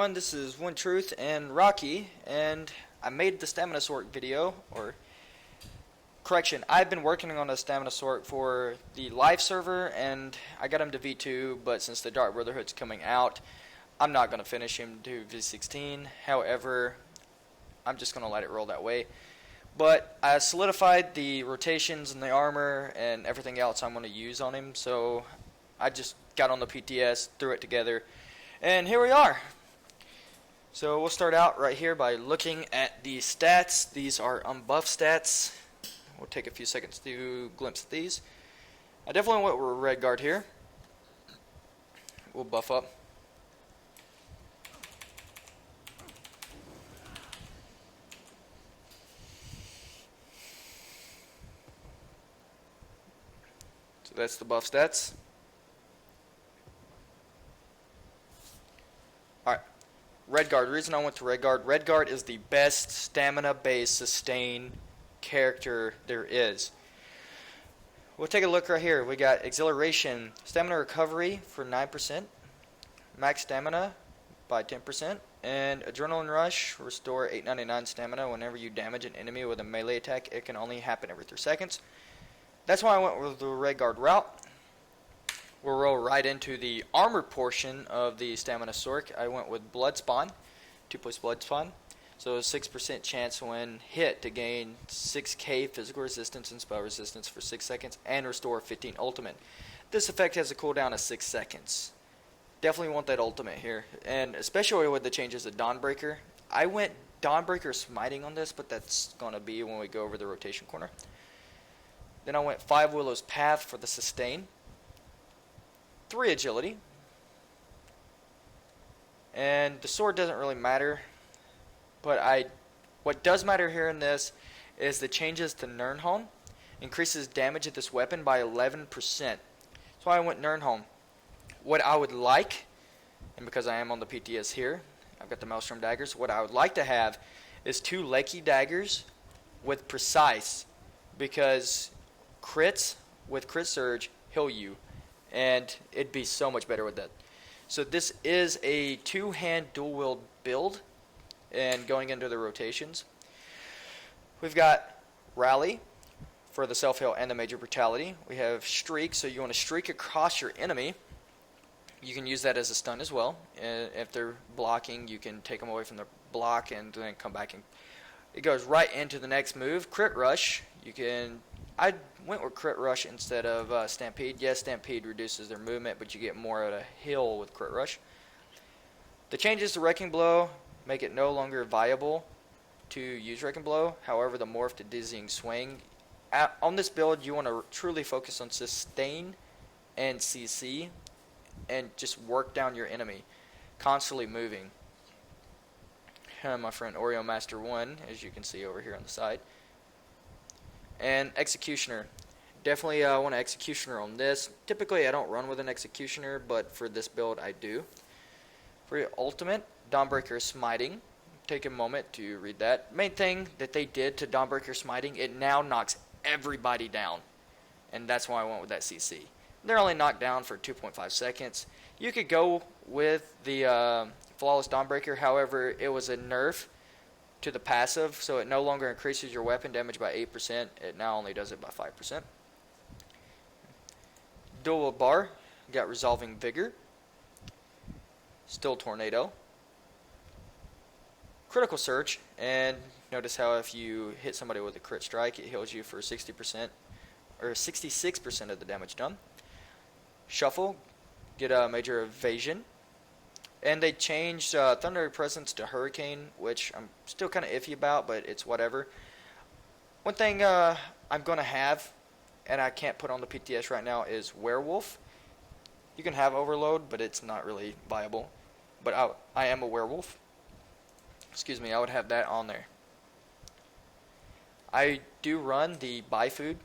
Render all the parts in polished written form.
everyone, this is OneTrvth and Rocky, and I made the Stamina Sorc video, or correction, I've been working on a Stamina Sorc for the live server, and I got him to V2, but since the Dark Brotherhood's coming out, I'm not going to finish him to V16. However, I'm just going to let it roll that way. But I solidified the rotations and the armor and everything else I'm going to use on him, so I just got on the PTS, threw it together, and here we are. So we'll start out right here by looking at the stats. These are unbuffed stats. We'll take a few seconds to glimpse at these. I definitely went with Redguard here. We'll buff up. So that's the buff stats. Alright, Redguard. The reason I went to Redguard is the best stamina-based sustain character there is. We'll take a look right here. We got Exhilaration, Stamina Recovery for 9%, Max Stamina by 10%, and Adrenaline Rush, restore 899 stamina whenever you damage an enemy with a melee attack. It can only happen every 3 seconds. That's why I went with the Redguard route. We'll roll right into the armor portion of the Stamina Sorc. I went with Blood Spawn, 2+ Blood Spawn. So a 6% chance when hit to gain 6k physical resistance and spell resistance for 6 seconds and restore 15 ultimate. This effect has a cooldown of 6 seconds. Definitely want that ultimate here, and especially with the changes of Dawnbreaker. I went Dawnbreaker Smiting on this, but that's going to be when we go over the rotation corner. Then I went 5 Willow's Path for the sustain, 3 agility, and the sword doesn't really matter, but what does matter here in this is the changes to Nirnholm. Increases damage of this weapon by 11%. So I went Nirnholm. What I would like, and because I am on the PTS here, I've got the Maelstrom daggers, what I would like to have is 2 Lakey daggers with Precise, because crits with Crit Surge heal you, and it'd be so much better with that. So this is a 2-hand dual-wield build, and going into the rotations, we've got Rally for the self-heal and the major brutality. We have Streak, so you want to streak across your enemy. You can use that as a stun as well. If they're blocking, you can take them away from the block and then come back, and it goes right into the next move. Crit Rush, I went with Crit Rush instead of Stampede. Yes, Stampede reduces their movement, but you get more of a heal with Crit Rush. The changes to Wrecking Blow make it no longer viable to use Wrecking Blow. However, the morph to Dizzying Swing. On this build, you want to truly focus on sustain and CC and just work down your enemy, constantly moving. My friend Oreo Master 1, as you can see over here on the side. And Executioner. Definitely want an Executioner on this. Typically, I don't run with an Executioner, but for this build, I do. For your ultimate, Dawnbreaker Smiting. Take a moment to read that. Main thing that they did to Dawnbreaker Smiting, it now knocks everybody down. And that's why I went with that CC. They're only knocked down for 2.5 seconds. You could go with the Flawless Dawnbreaker, however, it was a nerf to the passive, so it no longer increases your weapon damage by 8%. It now only does it by 5%. Dual Bar, got Resolving Vigor. Still Tornado. Critical Search, and notice how if you hit somebody with a crit strike, it heals you for 60% or 66% of the damage done. Shuffle, get a Major Evasion, and they changed Thundery Presence to Hurricane, which I'm still kind of iffy about, but it's whatever. One thing I'm going to have, and I can't put on the PTS right now, is Wearwolf. You can have Overload, but it's not really viable. But I am a Wearwolf. Excuse me, I would have that on there. I do run the Buy Food,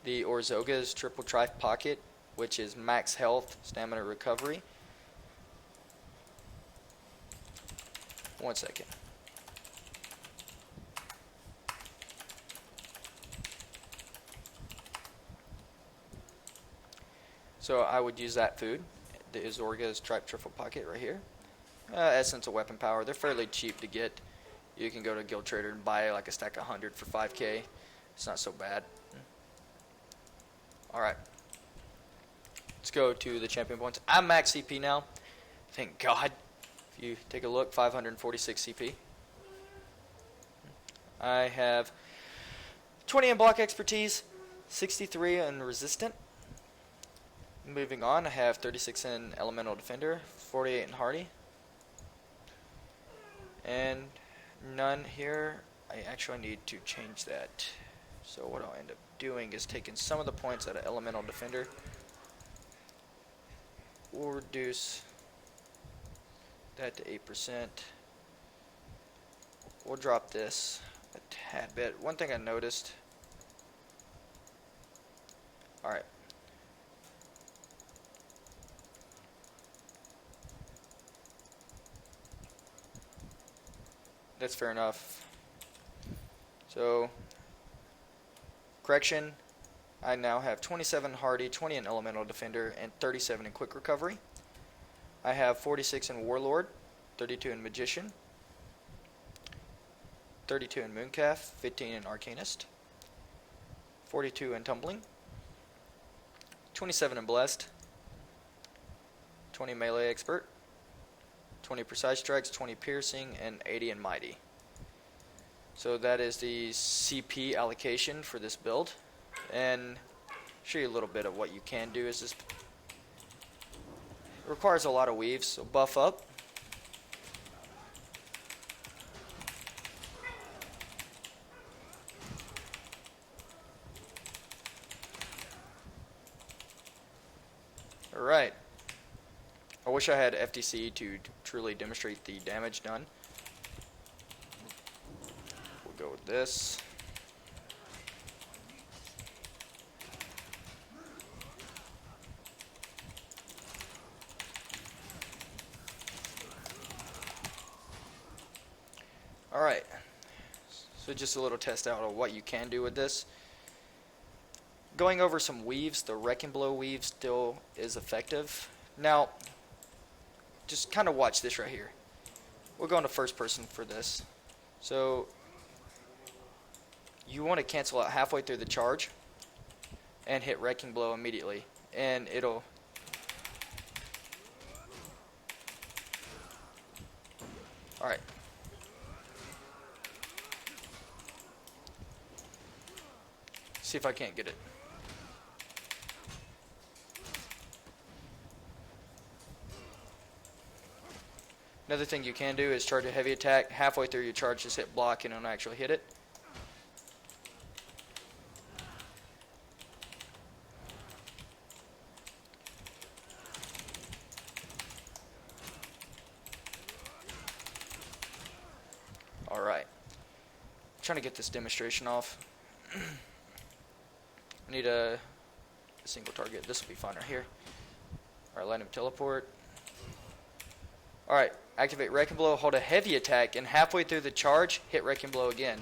the Orzoga's Trvth Pocket, which is max health, stamina recovery. 1 second. So I would use that food, the Orzoga's Trvth Pocket right here. Essence of Weapon Power. They're fairly cheap to get. You can go to Guild Trader and buy like a stack of 100 for 5k. It's not so bad. Alright. Let's go to the champion points. I'm max CP now. Thank God. If you take a look, 546 CP. I have 20 in block expertise, 63 in resistant. Moving on, I have 36 in elemental defender, 48 in hardy. And none here. I actually need to change that. So what I'll end up doing is taking some of the points out of elemental defender. We'll reduce that to 8%. We'll drop this a tad bit. One thing I noticed. Alright. That's fair enough. So, correction, I now have 27 hardy, 20 in elemental defender, and 37 in quick recovery. I have 46 in warlord, 32 in magician, 32 in mooncalf, 15 in arcanist, 42 in tumbling, 27 in blessed, 20 melee expert, 20 precise strikes, 20 piercing, and 80 in mighty. So that is the CP allocation for this build. And show you a little bit of what you can do. Is this it requires a lot of weaves, so buff up. Alright. I wish I had FTC to truly demonstrate the damage done. We'll go with this. Alright. So just a little test out of what you can do with this. Going over some weaves, the Wrecking Blow weave still is effective. Now, just kind of watch this right here. We're going to first person for this. So, you want to cancel out halfway through the charge and hit Wrecking Blow immediately. And it'll... Alright. See if I can't get it. Another thing you can do is charge a heavy attack. Halfway through your charge, just hit block and it'll actually hit it. Alright. Trying to get this demonstration off. I need a single target. This will be fine right here. Alright, let him teleport. Alright, activate Wrecking Blow, hold a heavy attack, and halfway through the charge, hit Wrecking Blow again.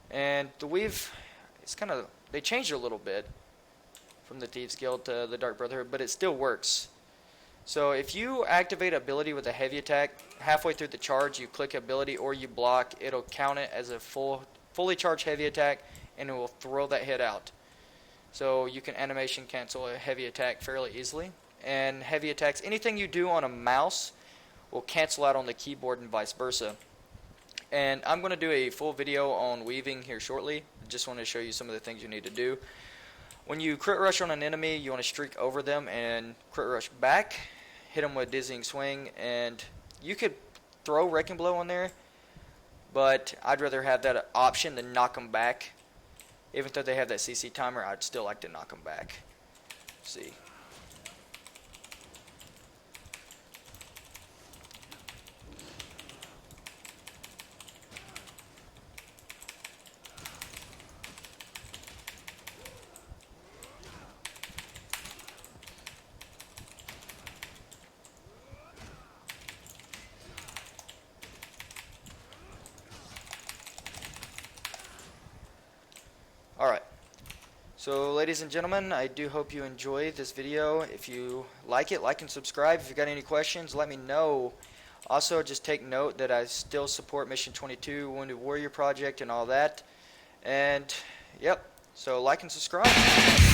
And the weave, it's kind of, they changed it a little bit from the Thieves Guild to the Dark Brotherhood, but it still works. So if you activate ability with a heavy attack, halfway through the charge, you click ability or you block, it'll count it as a fully charged heavy attack, and it will throw that hit out. So you can animation cancel a heavy attack fairly easily. And heavy attacks, anything you do on a mouse will cancel out on the keyboard and vice versa. And I'm going to do a full video on weaving here shortly. I just want to show you some of the things you need to do. When you crit rush on an enemy, you want to streak over them and crit rush back. Hit them with Dizzying Swing, and you could throw Wrecking Blow on there, but I'd rather have that option than knock them back. Even though they have that CC timer, I'd still like to knock them back. Let's see. So ladies and gentlemen, I do hope you enjoy this video. If you like it, like and subscribe. If you got any questions, let me know. Also, just take note that I still support Mission 22, Wounded Warrior Project, and all that. And, yep, so like and subscribe.